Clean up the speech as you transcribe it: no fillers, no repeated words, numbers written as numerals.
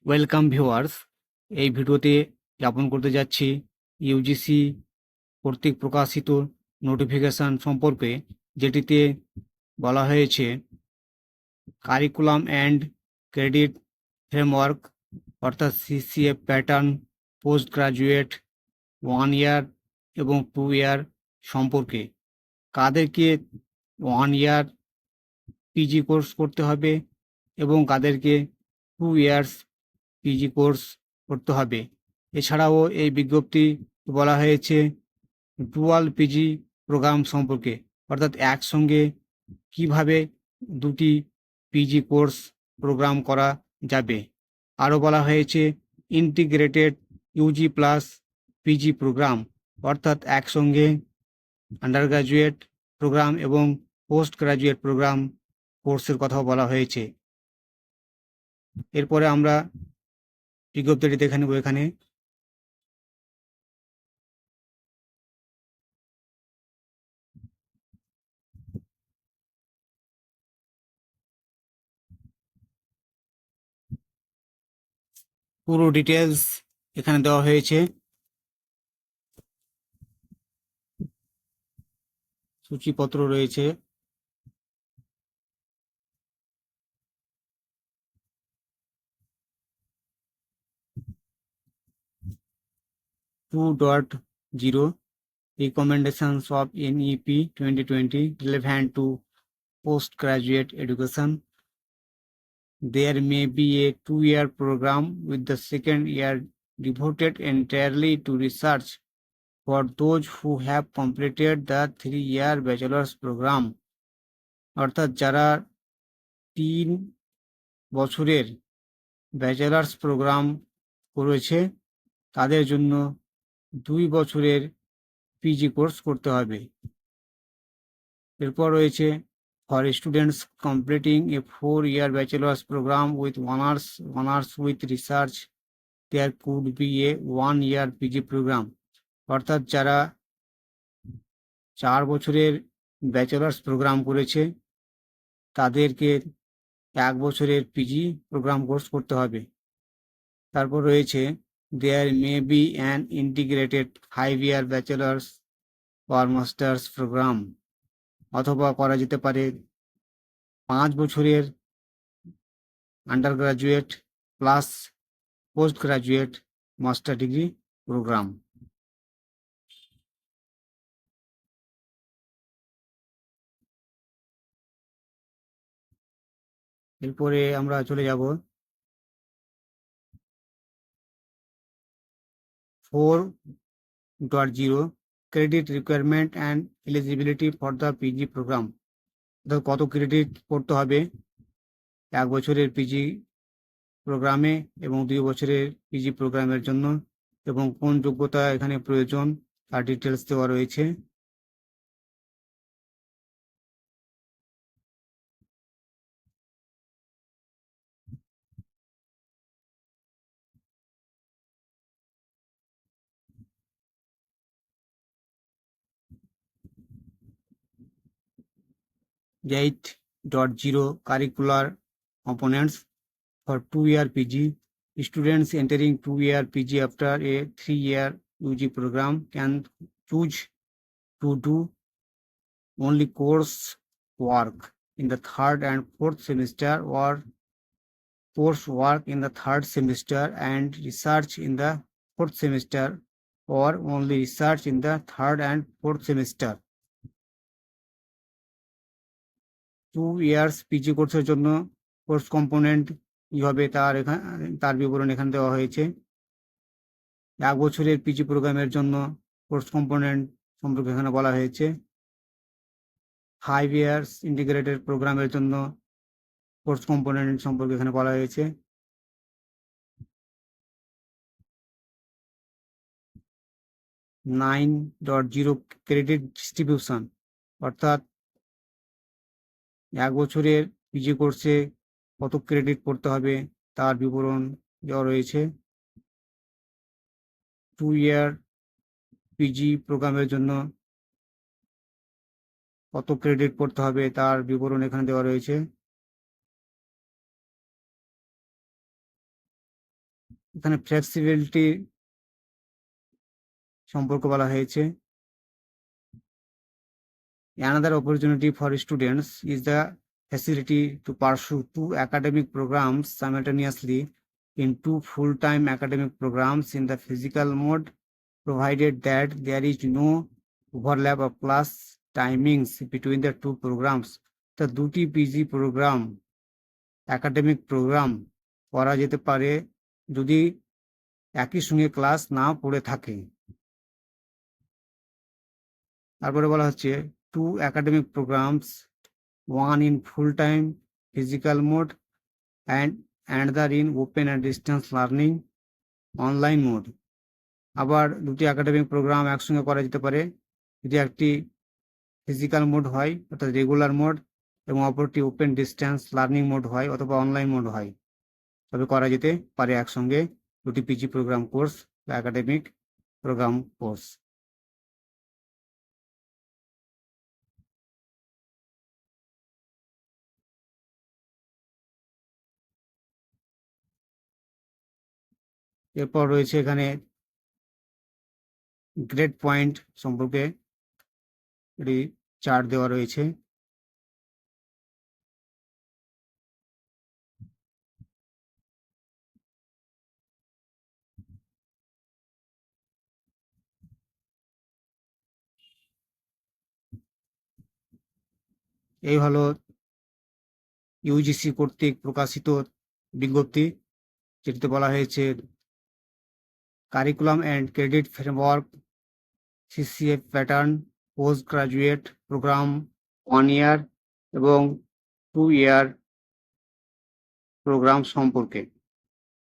Welcome viewers. এই ভিডিওতে জ্ঞাপন করতে যাচ্ছি ইউজিসি কর্তৃক প্রকাশিত নোটিফিকেশন সম্পর্কে, যেটিতে বলা হয়েছে কারিকুলাম অ্যান্ড ক্রেডিট ফ্রেমওয়ার্ক অর্থাৎ CCF pattern post graduate 1 year এবং 2 ইয়ার সম্পর্কে। কাদেরকে 1 ইয়ার পিজি কোর্স করতে হবে এবং কাদেরকে 2 ইয়ার্স পিজি কোর্স করতে হবে। এছাড়াও এই বিজ্ঞপ্তি বলা হয়েছে ডুয়াল পিজি প্রোগ্রাম সম্পর্কে, অর্থাৎ একসঙ্গে কিভাবে দুটি পিজি কোর্স প্রোগ্রাম করা যাবে। আরও বলা হয়েছে integrated UG plus PG programme, অর্থাৎ একসঙ্গে আন্ডার গ্রাজুয়েট প্রোগ্রাম এবং পোস্ট গ্রাজুয়েট প্রোগ্রাম কোর্সের কথাও বলা হয়েছে। এরপরে আমরা বিজ্ঞপ্তিটি দেখে নেব। এখানে পুরো ডিটেলস এখানে দেওয়া হয়েছে। সূচিপত্র রয়েছে। Two dot zero recommendations of NEP 2020 relevant to postgraduate education. There may be a 2-year program with the second year devoted entirely to research for those who have completed the 3-year bachelor's program. অর্থাৎ যারা 3 বছরের bachelors programme করেছে তাদের জন্য 2 বছরের PG course করতে হবে। এরপর রয়েছে for students completing a 4-year bachelor's program with honors with research, there could be a 1-year PG program. অর্থাৎ যারা 4 বছরের ব্যাচেলার্স প্রোগ্রাম করেছে তাদেরকে 1 বছরের পিজি প্রোগ্রাম কোর্স করতে হবে। তারপর রয়েছে there may be an integrated 5-year bachelor's or master's program, অথবা করা যেতে পারে 5 বছরের undergraduate plus postgraduate master degree programme. এরপরে আমরা চলে যাব 4.0 credit requirement and eligibility for the PG programme. অর্থাৎ কত ক্রেডিট করতে হবে 1 বছরের পিজি প্রোগ্রামে এবং 2 বছরের পিজি প্রোগ্রামের জন্য, এবং কোন যোগ্যতা এখানে প্রয়োজন তার ডিটেলস দেওয়া রয়েছে। Eight dot zero curricular components for 2-year PG. Students entering 2-year PG after a 3-year UG program can choose to do only course work in the 3rd and 4th semester, or course work in the 3rd semester and research in the 4th semester, or only research in the 3rd and 4th semester. 2 years PG কোর্সের জন্য course component কি হবে তার বিবরণ এখানে দেওয়া হয়েছে। 1 বছরের পিজি প্রোগ্রামের জন্য কোর্স কম্পোনেন্ট সম্পর্কে এখানে বলা হয়েছে। 5 ইয়ার্স ইন্টিগ্রেটেড প্রোগ্রামের জন্য কোর্স কম্পোনেন্ট সম্পর্কে এখানে বলা হয়েছে। 9.0 ক্রেডিট ডিস্ট্রিবিউশন, অর্থাৎ 1 বছরের পিজি কোর্সে কত ক্রেডিট পড়তে হবে তার বিবরণ দেওয়া রয়েছে। 2 ইয়ার পিজি প্রোগ্রামের জন্য কত ক্রেডিট পড়তে হবে তার বিবরণ এখানে দেওয়া রয়েছে। এখানে ফ্লেক্সিবিলিটি সম্পর্কে বলা হয়েছে। Another opportunity for students is the facility to pursue two academic programs simultaneously in two full-time academic programs in the physical mode, provided that there is no overlap of class timings between the two programs. The দুটি PG programme academic programme করা যেতে পারে যদি একই সঙ্গে class না পড়ে থাকে। তারপরে বলা হচ্ছে two academic programs, one in full-time physical mode and another in open and distance learning online mode. আবার দুটি একাডেমিক প্রোগ্রাম একসঙ্গে করা যেতে পারে যদি একটি ফিজিক্যাল মোড হয় অর্থাৎ রেগুলার মোড এবং অপরটি ওপেন ডিস্টেন্স লার্নিং মোড হয় অথবা অনলাইন মোড হয়, তবে করা যেতে পারে একসঙ্গে দুটি পিজি প্রোগ্রাম কোর্স বা একাডেমিক প্রোগ্রাম কোর্স। এরপর রয়েছে এখানে গ্রেড পয়েন্ট সম্পর্কে এটি চার্ট দেওয়া রয়েছে। এই হলো ইউজিসি কর্তৃক প্রকাশিত বিজ্ঞপ্তি, যেটিতে বলা হয়েছে curriculum and credit framework, CCF pattern, postgraduate programme 1 year এবং 2 ইয়ার প্রোগ্রাম সম্পর্কে।